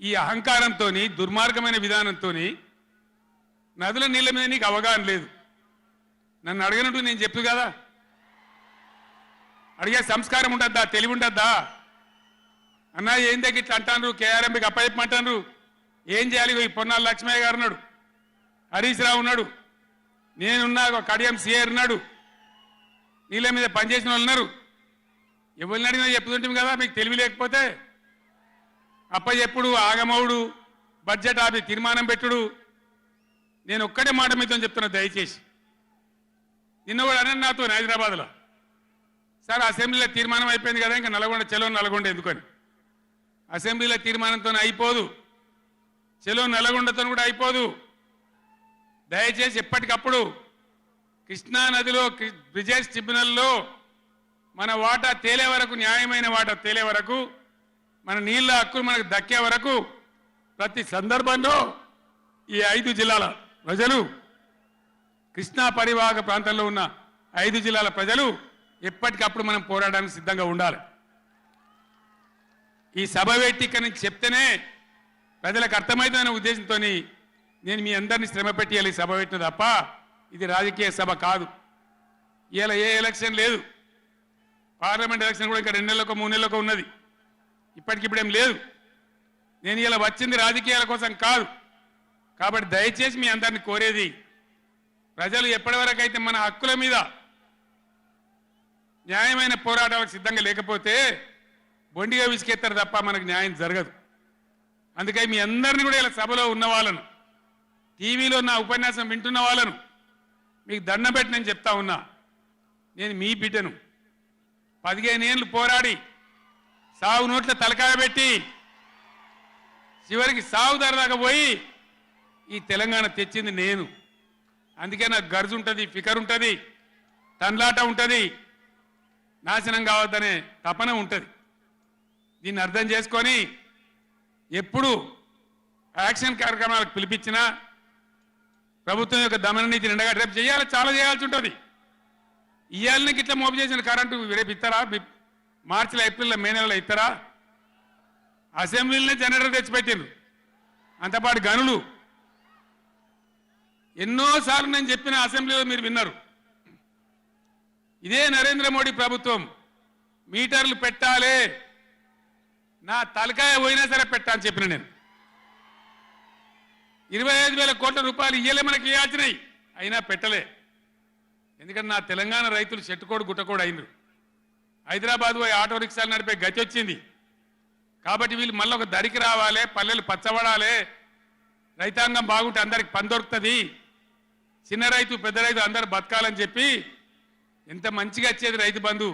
ఈ అహంకారంతో దుర్మార్గమైన విధానంతో నదుల నీళ్ళ మీద నీకు అవగాహన లేదు. నన్ను అడగనట్టు నేను చెప్పు కదా, అడిగే సంస్కారం ఉంటుందా, తెలివి ఉంటుందా? అన్నా ఏం దగ్గర ఇట్లా అంటాను, కేఆర్ఎంకి అప్పచెప్పమంటాను, ఏం చేయాలి? ఈ పొన్నాల లక్ష్మయ్య గారు ఉన్నాడు, హరీష్ రావు ఉన్నాడు, నేనున్నా, కడియం సిఆర్ ఉన్నాడు, నీళ్ళ మీద పనిచేసిన వాళ్ళు ఉన్నారు. ఎవరిని అడిగినా చెప్తుంటాం కదా. మీకు తెలివి లేకపోతే అప్పచెప్పుడు, ఆగమవుడు, బడ్జెట్ ఆపి తీర్మానం పెట్టుడు. నేను ఒక్కటే మాట మీతో చెప్తున్నా, దయచేసి. నిన్న కూడా అన్నాను నాతో హైదరాబాద్లో, సార్ అసెంబ్లీలో తీర్మానం అయిపోయింది కదా, ఇంకా నల్గొండ, చెలో నల్గొండ ఎందుకని. అసెంబ్లీలో తీర్మానంతో అయిపోదు, చెలో నల్గొండతో కూడా అయిపోదు. దయచేసి ఎప్పటికప్పుడు కృష్ణా నదిలో బ్రిజేష్ ట్రిబ్యునల్లో మన వాటా తేలే వరకు, న్యాయమైన వాటా తేలే వరకు, మన నీళ్ళ హక్కులు మనకు దక్కే వరకు ప్రతి సందర్భంలో ఈ 5 జిల్లాల ప్రజలు, కృష్ణా పరివాహక ప్రాంతంలో ఉన్న 5 జిల్లాల ప్రజలు ఎప్పటికప్పుడు మనం పోరాడడానికి సిద్ధంగా ఉండాలి. ఈ సభ పెట్టి ఇక్కడ నుంచి చెప్తేనే ప్రజలకు అర్థమవుతుందనే ఉద్దేశంతో నేను మీ అందరినీ శ్రమ పెట్టి సభ పెట్టిన తప్ప ఇది రాజకీయ సభ కాదు. ఇలా ఏ ఎలక్షన్ లేదు, పార్లమెంట్ ఎలక్షన్ కూడా ఇంకా 2 నెలలకు 3 నెలలకు ఉన్నది, ఇప్పటికిప్పుడేం లేదు. నేను ఇలా వచ్చింది రాజకీయాల కోసం కాదు. కాబట్టి దయచేసి మీ అందరిని కోరేది, ప్రజలు ఎప్పటివరకు అయితే మన హక్కుల మీద న్యాయమైన పోరాటాలకు సిద్ధంగా లేకపోతే బొండిగా విసికెత్తారు తప్ప మనకు న్యాయం జరగదు. అందుకని మీ అందరినీ కూడా ఇలా సభలో ఉన్న వాళ్ళను, టీవీలో నా ఉపన్యాసం వింటున్న వాళ్ళను మీకు దండం పెట్టి నేను చెప్తా ఉన్నా, నేను మీ బిడ్డను. 15 ఏళ్ళు పోరాడి సాగు నోట్ల తలకాయ పెట్టి చివరికి సాగు దాకా పోయి ఈ తెలంగాణ తెచ్చింది నేను. అందుకే నాకు గర్జు ఉంటుంది, ఫికర్ ఉంటుంది, తన్లాట ఉంటుంది, నాశనం కావద్దనే తపన ఉంటుంది. దీన్ని అర్థం చేసుకొని ఎప్పుడు యాక్షన్ కార్యక్రమాలకు పిలిపించినా ప్రభుత్వం యొక్క దమన నీతిని ఎండగట్టి రేపు చేయాలి, చాలా చేయాల్సి ఉంటుంది. ఇవాళకి ఇట్లా మోపు చేసిన కరెంటు రేపు ఇస్తారా? మార్చిలో, ఏప్రిల్లో, మే నెలలో ఇస్తారా? అసెంబ్లీలోనే జనరేటర్ తెచ్చిపెట్టిండ్రు, అంతపాటు గనులు. ఎన్నోసార్లు నేను చెప్పిన అసెంబ్లీలో మీరు విన్నారు. ఇదే నరేంద్ర మోడీ ప్రభుత్వం మీటర్లు పెట్టాలి, నా తలకాయ పోయినా సరే పెట్టా అని చెప్పిన నేను. 25,000 కోట్ల రూపాయలు ఇయ్యలే మనకి ఇవ్వాల్సినాయి, అయినా పెట్టలే. ఎందుకంటే నా తెలంగాణ రైతులు చెట్టుకోడు గుట్టకోడు అయినరు. హైదరాబాద్ పోయి ఆటో రిక్షాలు నడిపే గతి వచ్చింది. కాబట్టి వీళ్ళు మళ్ళీ ఒక దరికి రావాలి, పల్లెలు పచ్చబడాలి, రైతాంగం బాగుంటే అందరికి పని దొరుకుతుంది, చిన్న రైతు పెద్ద రైతు అందరు బతకాలని చెప్పి ఎంత మంచిగా వచ్చేది రైతు బంధు.